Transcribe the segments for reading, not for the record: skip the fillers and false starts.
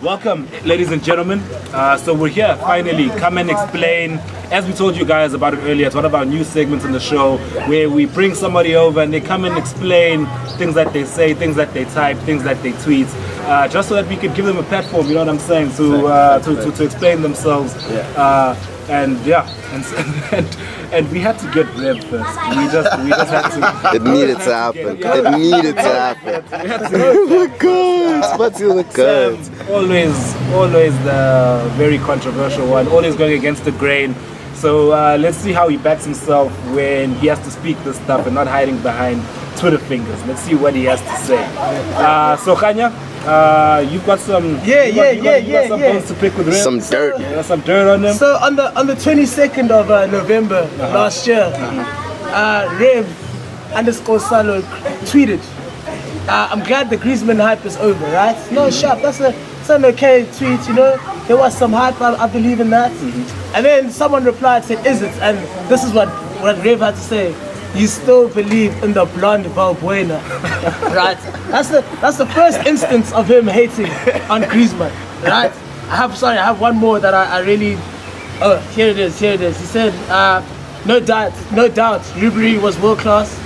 Welcome, ladies and gentlemen. So we're here finally. Come and explain. As we told you guys about it earlier, it's one of our new segments in the show where we bring somebody over and they come and explain things that they say, things that they type, things that they tweet, just so that we could give them a platform. You know what I'm saying? To explain themselves. And we had to get Rev first. We just had to. It needed to happen. It needed to happen. Oh my God! What's in the cards? Always the very controversial one. Always going against the grain. So let's see how he backs himself when he has to speak this stuff and not hiding behind Twitter fingers. Let's see what he has to say. So Khanya, you've got some some bones to pick with Rev. Some dirt. Some dirt on them. So on the 22nd of November last year, Rev_Salo tweeted, I'm glad the Griezmann hype is over, right? No, sharp, that's an okay tweet, you know. There was some hype, I believe in that. And then someone replied, said, is it? And this is what Rev had to say. You still believe in the blonde Valbuena, right? That's the first instance of him hating on Griezmann, right? I have one more that I really. Oh, here it is. He said, no doubt, Ribery was world class.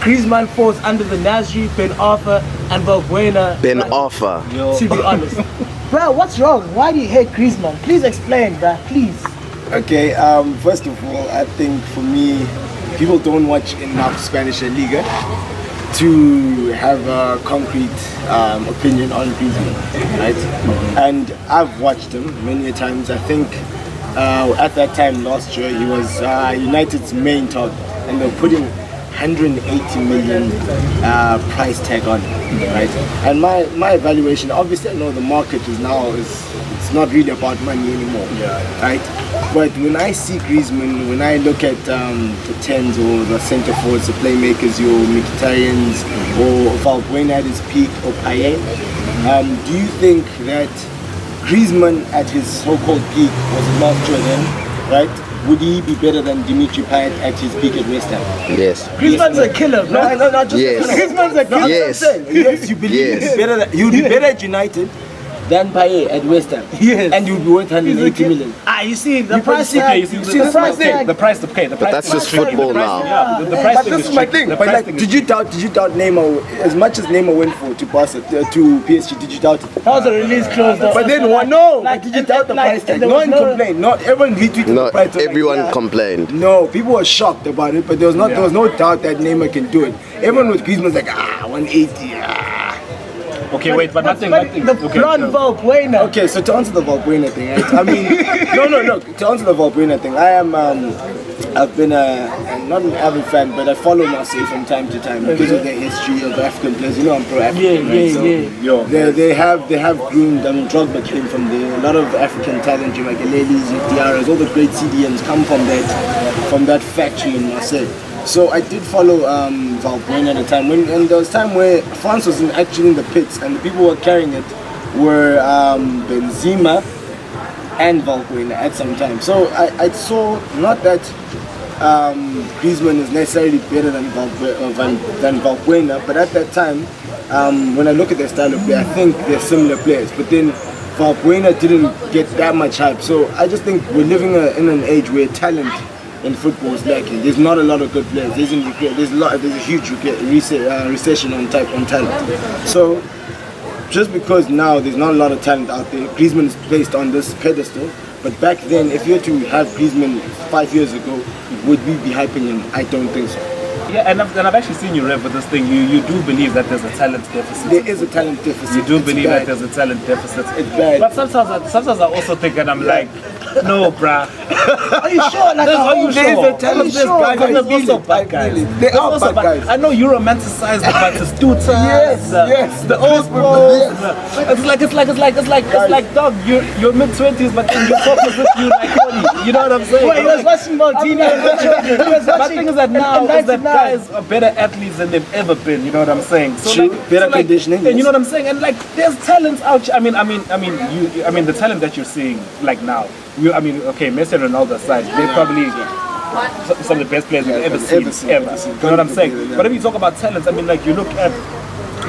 Griezmann falls under the Nasri, Ben Arfa, and Valbuena. Ben Arfa. To be honest, bro, what's wrong? Why do you hate Griezmann? Please explain, bro. Please. Okay. First of all, I think for me, people don't watch enough Spanish La Liga to have a concrete opinion on Griezmann, right? And I've watched him many a times. I think at that time last year he was United's main target, and they're putting 180 million price tag on him, right? And my evaluation, obviously I know the market is it's not really about money anymore, right? But when I see Griezmann, when I look at the 10s or the centre forwards, the playmakers, your Mkhitaryan's or Valbuena at his peak or Payet, do you think that Griezmann at his so-called peak was last year then, right? Would he be better than Dimitri Payet at his peak at West Ham? Yes. Griezmann's a killer, bro. No, not just Yes. Griezmann's a killer. Yes. Yes, you believe you'd be better at United than Payet at West Ham. Yes. And you'd be worth 180 million. You see the You price see tag. the price tag. The price to pay. But that's just football now. Yeah, the price But thing this is my tricky. thing. The But price like, thing did you doubt Neymar as much as Neymar went to Barca to PSG? Did you doubt it? That was a release clause, though. But then did you doubt the price tag? No one complained. Not everyone retweeted the Not price tag. everyone complained. No, people were shocked about it, but there was no doubt that Neymar can do it. Everyone with Griezmann was like 180. Okay, wait, but nothing. The Okay, blonde Valbuena. Okay, so to answer the Valbuena thing, right? I mean, no. To answer the Valbuena thing, I've been not an avid fan, but I follow Marseille from time to time because of their history of African players. You know, I'm pro-African, right? They have groomed. I mean, Drogba came from there. A lot of African talent, Makelele's, Diarra's, all the great CDMs come from that factory in Marseille. So I did follow Valbuena at the time, and there was a time where France was actually in the pits, and the people who were carrying it were Benzema and Valbuena at some time. So I saw not that Griezmann is necessarily better than Valbuena, but at that time, when I look at their style of play, I think they're similar players. But then Valbuena didn't get that much hype. So I just think we're living in an age where talent in football is lacking. There's not a lot of good players. There's a huge recession on talent. So just because now there's not a lot of talent out there, Griezmann is placed on this pedestal. But back then, if you were to have Griezmann 5 years ago, would we be hyping him? I don't think so. Yeah, and I've actually seen you rev with this thing. You do believe that there's a talent deficit. There is a talent deficit. You do It's believe bad. that there's a talent deficit. It's bad. But sometimes I also think, and I'm like, no, bruh. Are you sure? Like, Are you There's sure? a talent Are you sure? bad guys. There's also bad guys. They There's are also bad guys. I know you romanticize the Batistuta. Yes. The old balls. It's like dog. You're mid-20s, but then you talk as if you're like 40. You know what I'm saying? Wait, he was watching Maldini. But the thing is that now is that guys are better athletes than they've ever been. You know what I'm saying? True. Better conditioning, And you yes. know what I'm saying? And like, there's talent out. I mean, the talent that you're seeing like now. Okay, Messi and Ronaldo aside, they're probably some of the best players we've ever seen. You know what I'm saying? But if you talk about talent, I mean, like you look at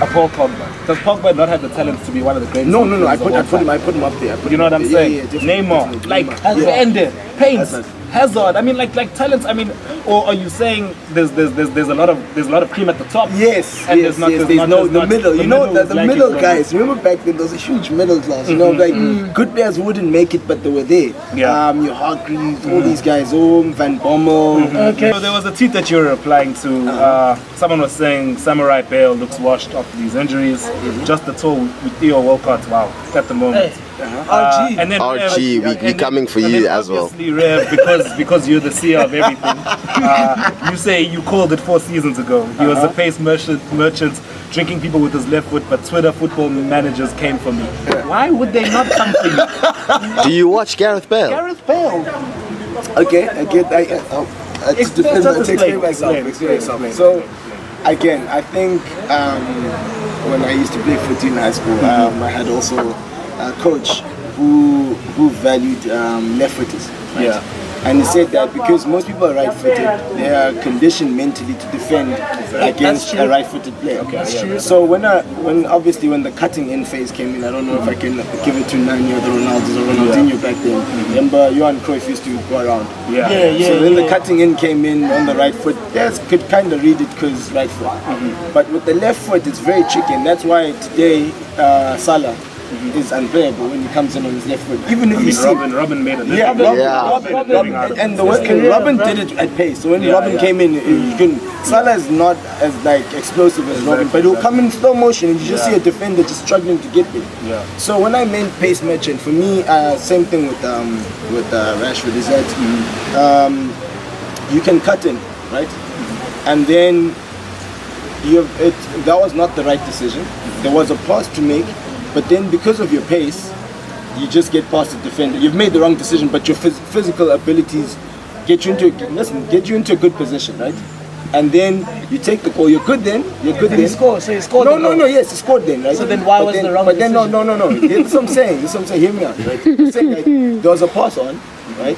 A Paul Pogba. Does Pogba not have the talent to be one of the greatest? No, I midfielders of put all him time? up there. You know what I'm saying? Definitely, Neymar, definitely. like Hazard. Bender, Paints, Hazard. Hazard. I mean, like talents. I mean, or are you saying there's a lot of cream at the top? Yes, And yes, there's not- yes. there's There's not- no there's the not- middle. the You know, middle is the lacking middle from- guys. Remember back then, there was a huge middle class. You know, like good players wouldn't make it, but they were there. Yeah. Your Hargreaves, all these guys. Van Bommel. Okay. So there was a tweet that you were replying to. Someone was saying Samurai Bale looks washed after these injuries. Just the tour with Theo Walcott. Wow, at the moment. Hey, RG. And then RG, we coming for and you then as well. obviously, Rev, because you're the seer of everything. You say you called it 4 seasons ago. He was a pace merchant drinking people with his left foot, but Twitter football managers came for me. Why would they not come for you? Do you watch Gareth Bale? Gareth Bale. Okay, I get. Explain Explain. So, again, I think when I used to play footy in high school, I had also a coach who valued left-footers. Right? Yeah. And he said that because most people are right-footed, they are conditioned mentally to defend against true. a right-footed player. That's true. So when the cutting-in phase came in, I don't know if I can give it to Nani or the Ronaldos or Ronaldinho back then. Remember, Johan Cruyff used to go around. Yeah. So then the cutting in came in on the right foot. Yes, could kind of read it because right foot. But with the left foot, it's very tricky, and that's why today Salah is unplayable when he comes in on his left foot. Even if you see. Robin made a Yeah, living. Robin, and the way Robin did it at pace. So when Robin came in, you couldn't. Salah is not as like explosive as Robin, but he'll come in slow motion, and you just see a defender just struggling to get there. Yeah. So when I meant pace merchant, for me, same thing with Rashford is that you can cut in, right, and then that was not the right decision. There was a pass to make. But then because of your pace, you just get past the defender. You've made the wrong decision, but your physical abilities get you into a good position, right? And then you take the goal. You're good then. Did he score? So he scored. No. Yes, he scored then, right? So then why was the wrong But then decision? no. That's what I'm saying. Hear me out, right? I'm saying, like, there was a pass on, right?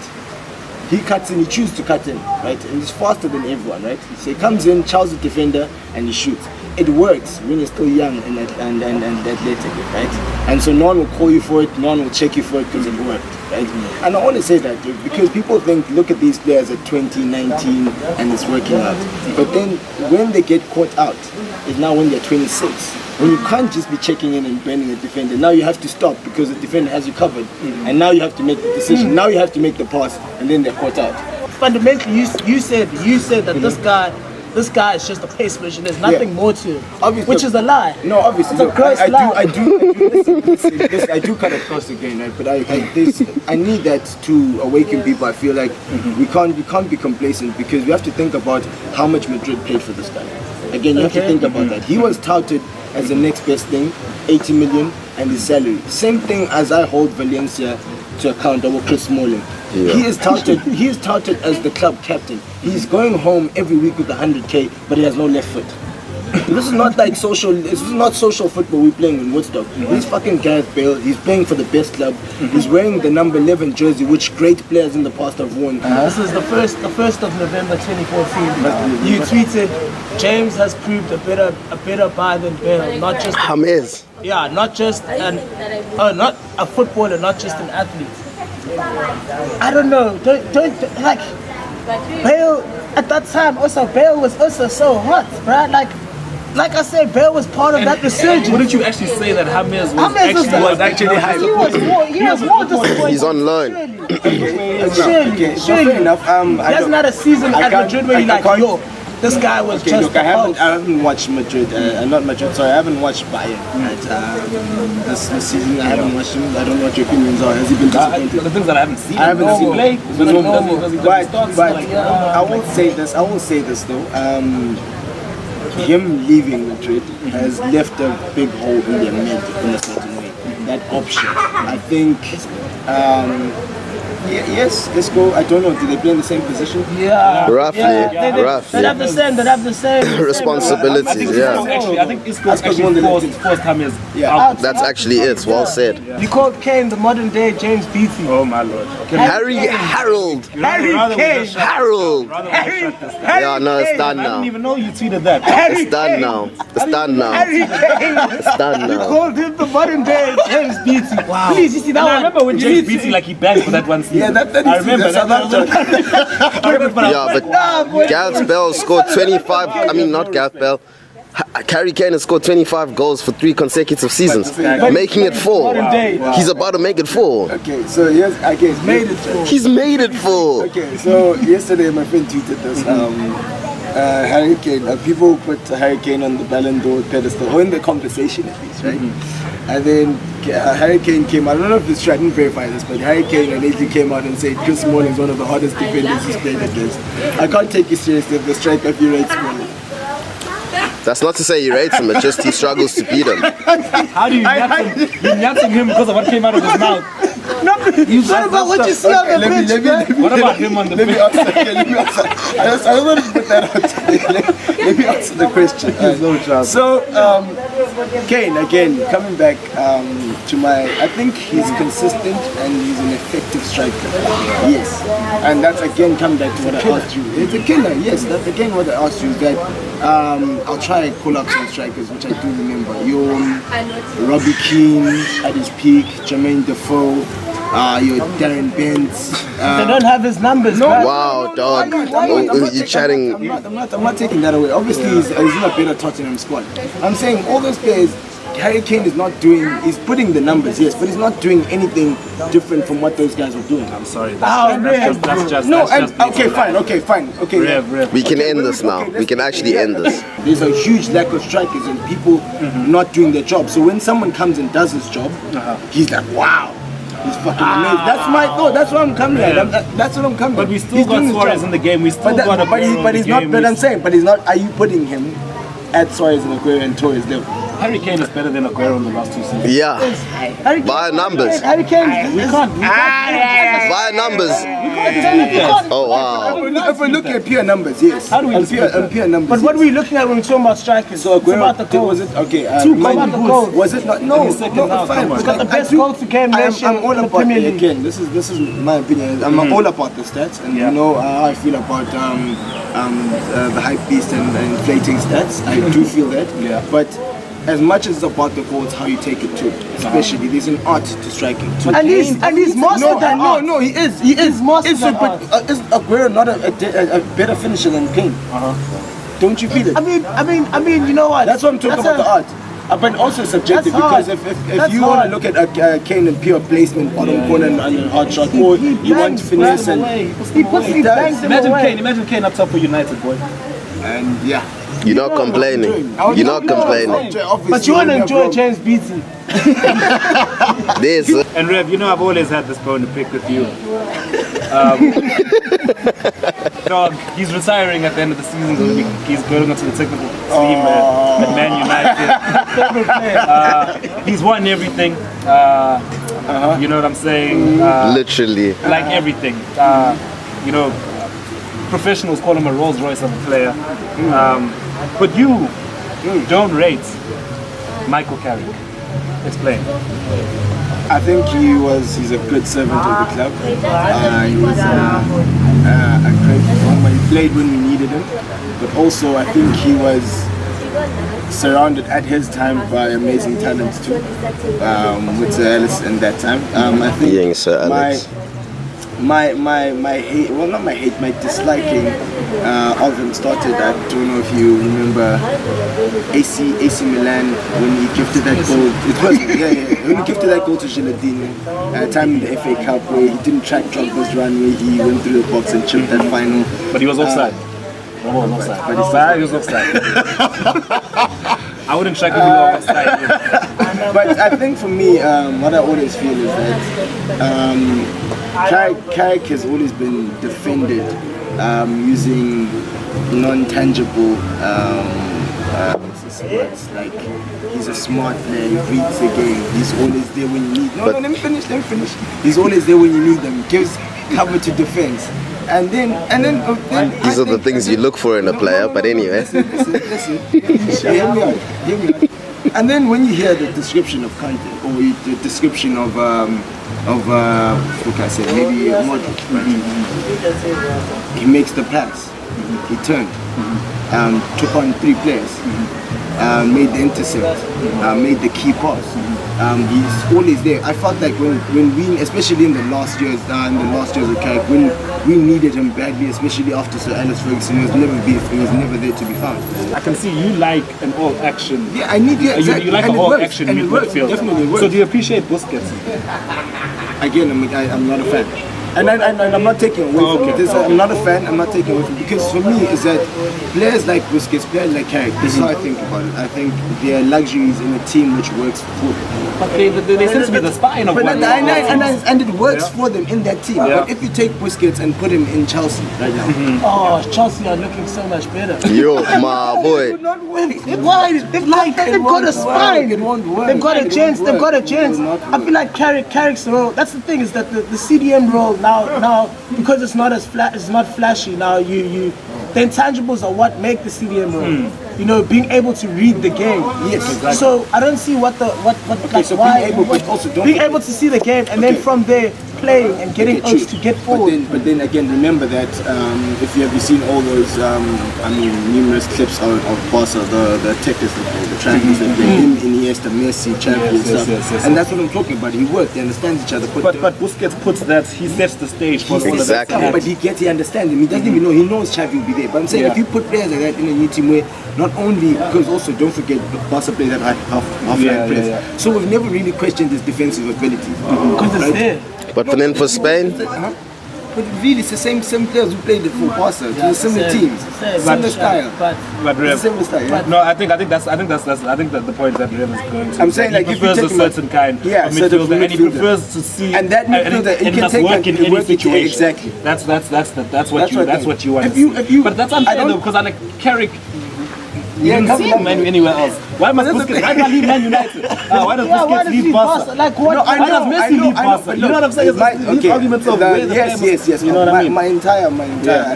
He cuts in. He chooses to cut in, right? And he's faster than everyone, right? So he comes in, chows the defender, and he shoots. It works when you're still young and athletic, right? And so no one will call you for it, no one will check you for it because it worked, right? And I want to say that because people think, look at these players at 20, 19, and it's working out. But then when they get caught out, is now when they're 26. When you can't just be checking in and bending a defender. Now you have to stop because the defender has you covered. And now you have to make the decision. Now you have to make the pass, and then they're caught out. Fundamentally, you said that this guy is just a pace machine. There's nothing more to it, Obviously, which is a lie. No, obviously, It's a look, gross lie. listen, I do cut across again, right? But I need that to awaken people. I feel like we can't be complacent because we have to think about how much Madrid paid for this guy. Again, you have to think about that. He was touted as the next best thing, 80 million, and his salary. Same thing as I hold Valencia to account over Chris Smalling. Yeah. He is touted as the club captain. He's going home every week with 100k, but he has no left foot. This is not like social. This is not social football we're playing in Woodstock. He's fucking Gareth Bale. He's playing for the best club. He's wearing the number 11 jersey, which great players in the past have worn. This is the first of November 2014. You tweeted, James has proved a better buy than Bale, not just James. not not a footballer, not just an athlete. I don't know. Don't like Bale at that time. Also, Bale was also so hot, right? Like I said, Bale was part of that resurgence. Wouldn't you actually say that James was actually high? He was more disappointed. He's on loan. Surely. fair enough. He hasn't had a season I at can't- Madrid where I you're like, can't- yo, this guy was Okay, just look, the I host. haven't watched Madrid. Not Madrid. Sorry, I haven't watched Bayern. This season, I haven't watched him. I don't know what your opinions are. Has he been disappointed? the things that I haven't seen. I haven't Does he seen play? him. Does he start? But Like, I will say this though. Him leaving Madrid has left a big hole in their mid in a certain way. That option, I think, Yes, Isco. I don't know. Do they play in the same position? Yeah. Roughly, They roughly. have the same. They have the same Responsibilities, I think Isco's actually forced time is out. That's actually it. Well said. You called Kane the modern day James Beattie. Oh my lord. Harold. Rather we Kane. just shut- Harold. rather we just shut this down. Yeah, no, it's done I didn't now. even know you tweeted that. It's done now. It's done now. Harry Kane. It's done You now. called him the modern day James Beattie. Wow. Please, you see that And I one? remember when You James need to- Beattie like he banged for that one season. Yeah, that I remember that's that. I remember, but Yeah, but Gareth Bale scored 25. I mean, not Gareth Bale. Harry Kane has scored 25 goals for 3 consecutive seasons, making it 4. Modern day. He's about to make it 4. Okay, so yes, I guess Made it for. He's made it 4. Okay, so yesterday my friend tweeted this. Harry Kane, people put Harry Kane on the Ballon d'Or pedestal, or in the conversation at least, right? And then Harry Kane came out, I don't know if it's true, I didn't verify this, but Harry Kane allegedly came out and said Chris Smalling is one of the hardest defenders he's played against. I can't take you seriously if the striker if you rate Smalling. That's not to say he rates him, it's just he struggles to beat him. how do you nyatsing him because of what came out of his mouth? What about what you see on the pitch, man? What about him on the Let me pitch? answer. Okay, let me answer. I don't want to put that out. Let me answer the question. So, Kane again coming back to my. I think he's consistent and he's an effective striker. Yes, and that's again coming back to what I asked you. It's a killer. Yes, that's again what I asked you. Is that I'll try and call up some strikers, which I do remember. Robbie Keane at his peak, Jermaine Defoe. Your Darren Bent. They don't have his numbers, man. Wow, dog. You're chatting. I'm not taking that away. Obviously, he's in a better Tottenham squad. I'm saying all those players, Harry Kane is not doing, he's putting the numbers, yes, but he's not doing anything different from what those guys were doing. I'm sorry. Rev. Okay, fine. Okay, Rev. We can end this now. We can actually end this. There's a huge lack of strikers and people not doing their job. So when someone comes and does his job, he's like, wow. He's fucking amazing. That's my thought. That's what I'm coming at. That's what I'm coming at. But we still He's got doing his Suarez job. in the game. We still But, got that, but he's not. But I'm saying, but he's not. Are you putting him at Suarez and Aguero and Torres level? Harry Kane is better than Aguero in the last 2 seasons. Yeah. Harry Kane- By numbers. Harry Kane. We can't. By numbers. Oh, wow. If we look at pure numbers, yes. How do we dispute that? pure numbers? But what are we looking at when we're talking about strikers? So It's about the Aguero, goals. was it okay? Two mind about you, the goals. was it not? No, second no, half, fine. come on. He's got the best I do- goal to game ratio I'm all in the about Premier League. again. This is my opinion. I'm all about the stats, and you know how I feel about the hype beast and inflating stats. I do feel that. Yeah. But as much as it's about the goals, how you take it too. Especially there's an art to striking. And he's mastered that art. No, he is. He is. mastered Is that is Aguero not a better finisher than Kane? Don't you feel it? I mean, you know what? That's what I'm talking about, the art. But also subjective, That's hard. because if That's you want hard. to look at Kane and pure placement, bottom corner and a hard shot, or you want finesse and he bangs them away. Imagine Kane up top for United, boy. yeah. You're not complaining. You're not complaining. But you want to enjoy James Beattie. This. And Rev, you know I've always had this bone to pick with you. Dog, he's retiring at the end of the season. So he's going onto the technical team at Man United. He's won everything. You know what I'm saying? Literally. Like everything. You know, professionals call him a Rolls Royce of a player. But you don't rate Michael Carrick. Explain. I think he's a good servant of the club. He was a great performer. He played when we needed him, but also I think he was surrounded at his time by amazing talents too. With Sir Alex in that time, I think Young Sir Alex. my hate, well not my hate, my disliking of him started. I don't know if you remember AC Milan when he gifted that goal. It was when he gifted that goal to Gilardino at a time in the FA Cup where he didn't track Drogba's run, where he went through the box and chipped that final. But he was offside. He was offside. I wouldn't check if he was offside. But I think for me, what I always feel is that Carrick has always been defended using non-tangible what's this word? Like He's a smart player. He reads the game. He's always there when you need. No, let me finish. He's always there when you need them. Gives cover to defense. And then These are the things you look for in a player, but anyway. Listen. Hear me out. And then when you hear the description of Kante, or the description of what can I say, maybe Modric, right? He makes the pass, he turned, took on 3 players, made the intercept, made the key pass. He's always there. I felt like when we, especially in the last years of Carrick, when we needed him badly, especially after Sir Alex Ferguson, he was never there to be found. I can see you like an all-action. Yeah, I need You like an all-action midfield. Definitely works. So do you appreciate Busquets? Again, I'm not a fan. And I'm not taking away from it. I'm not a fan, I'm not taking away from it. Because for me, is that players like Busquets, players like Carrick, this is how I think about it. I think they are luxuries in a team which works for them. But they seem to be the spine of one. And it works for them in that team. But if you take Busquets and put him in Chelsea right now. Oh, Chelsea are looking so much better. Yo, my boy. Why? They've got a spine. It won't work. They've got a chance. I feel like Carrick's role. That's the thing, is that the CDM role now because it's not as it's not flashy. Now the intangibles are what make the CDM role. You know, being able to read the game. Yes, exactly. So I don't see what so why being able to see the game and then from there playing and getting us to get forward. But then again, remember that if you have seen all those, numerous clips of Barca, the attackers, the champions that play, him, Iniesta, Messi, champions, yes. And that's what I'm talking about. He worked, he understands each other. But Busquets puts that, he sets the stage for all of that. Exactly. But he understands him. He doesn't even know. He knows Xavi will be there. But I'm saying if you put players like that in a new team where not only, because also don't forget Barca plays at half-line players. So we've never really questioned his defensive ability. Because it's there. But then for Spain, But really, it's the same players who played it for Barca. It's the similar teams, similar style. But Rev, Similar style. Yeah. no, I think that's the point that Rev is going to. I'm saying, like, he if you prefers a take him out- certain kind Yeah, of certain midfielder, and he midfielder. prefers to see And that midfielder, and you it can must take work in any situation. Exactly. That's what you want. If you- But that's I unfair don't- though, because I like Carrick. You Yeah, didn't come see on. him anywhere else. Why must Busquets? Why not leave Man United? Why does Busquets leave Barca? Like what? Why does Messi leave Barca? You know what I'm saying? It's these arguments of where the player must- yes. You know what I mean? My entire.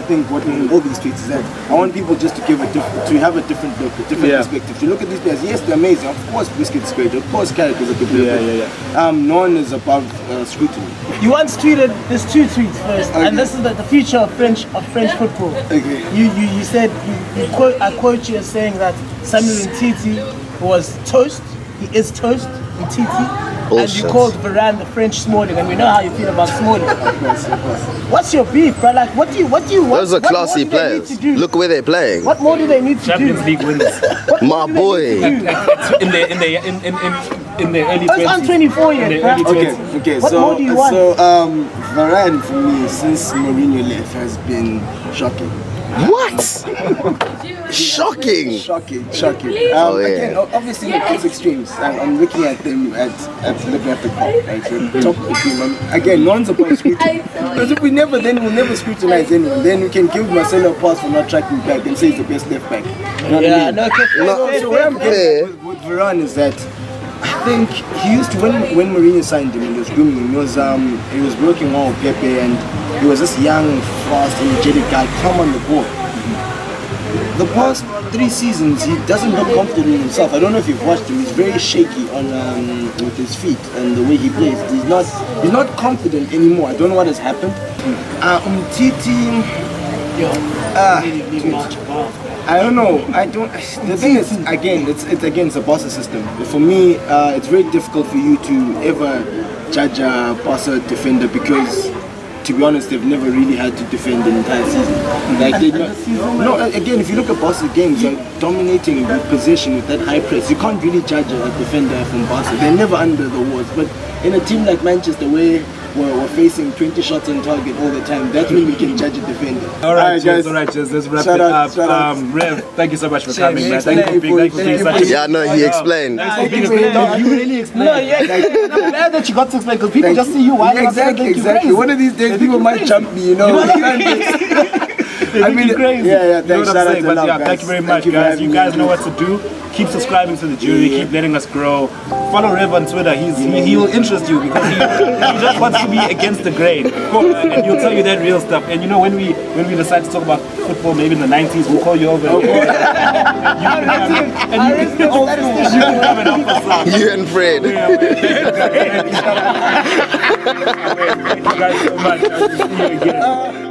I think what all these tweets is that I want people just to have a different look, a different perspective. To look at these players, yes, they're amazing. Of course, Busquets is great. Of course, Carrick is a good player. No one is above scrutiny. You once tweeted, there's 2 tweets first, and this is the future of French football. Okay. You said, I quote you as saying that Samuel Umtiti was toast, he is toast, Umtiti, and you Bullshit. called Varane the French Smalling, and we know how you feel about Smalling. What's your beef, bro? Like, what do you want? those are what more classy do they need players. to do? Look where they're playing. What more do they need to Champions do? League wins My boy. in the early 20s. I'm 24 In the years, early bro. 20s. Okay. What more do you want? So Varane for me since Mourinho left has been shocking. What? Shocking. Shocking. Oh, yeah. Again, obviously with those extremes, I'm looking at them looking at the cop, right? So top of the team. Again, no one's above scrutiny. Because if we'll never scrutinize anyone. Then we can give Marcelo a pass for not tracking back and say he's the best left back. You know what I mean? So what I'm getting at with Varane is that I think he used to when Mourinho signed him and he was grooming him, he was working well with Pepe and he was this young, fast, energetic guy, calm on the ball. The past 3 seasons, he doesn't look confident in himself. I don't know if you've watched him. He's very shaky on with his feet and the way he plays. He's not confident anymore. I don't know what has happened. Umtiti, I don't know. The thing is, again, it's against the Barca system. For me, it's very difficult for you to ever judge a Barca defender because, to be honest, they've never really had to defend the entire season. Again, if you look at Barca games, they're dominating with possession with that high press. You can't really judge a defender from Barca. They're never under the walls. But in a team like Manchester, where we're facing 20 shots on target all the time, that's when we can judge a defender. All right, guys. Let's wrap Shout it out, up. Rev, thank you so much for coming, man. Thank Thank you for being such a... Yeah, no, he explained. You really explained. No, yeah, I'm glad that you got to explain because people just see you. Why? Exactly. One of these days, people might jump me, you know. They're looking crazy. yeah, You know thanks, what shout I'm out saying? to But Love, yeah, guys. thank you very Thank much, you for guys. having You me, guys know man. what to do. Keep subscribing to the jury. Keep letting us grow. Follow Rev on Twitter. He will interest you because he just wants to be against the grain, and he'll tell you that real stuff. And you know, when we decide to talk about football, maybe in the 90s, we'll call you over. And you come and help us out. You and Fred. Thank you guys so much. I will see you again.